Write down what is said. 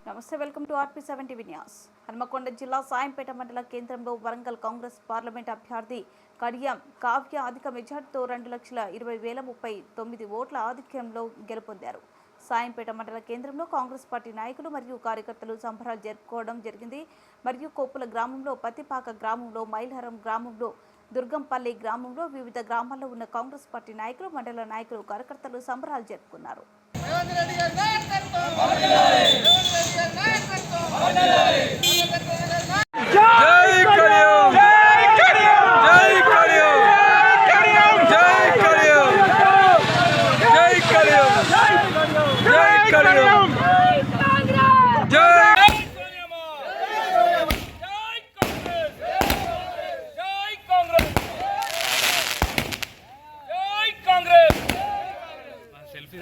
నమస్తే, welcome to ఆర్పీ7 TV news. Hanamkonda జిల్లా సాయంపేట మండల కేంద్రంలో వరంగల్ కాంగ్రెస్ పార్లమెంట్ అభ్యర్థి కడియం కావ్య అధిక మెజార్టీతో 2,20,039 ఓట్ల ఆధిక్యంలో గెలుపొందారు. సాయంపేట మండల కేంద్రంలో కాంగ్రెస్ పార్టీ నాయకులు మరియు కార్యకర్తలు సంబరాలు జరుపుకోవడం జరిగింది. మరియు కోపుల గ్రామంలో, పత్తిపాక గ్రామంలో, మైలవరం గ్రామంలో, దుర్గంపల్లి గ్రామంలో వివిధ గ్రామాల్లో ఉన్న కాంగ్రెస్ పార్టీ నాయకులు, మండల నాయకులు, కార్యకర్తలు సంబరాలు జరుపుకున్నారు. సెల్ఫీ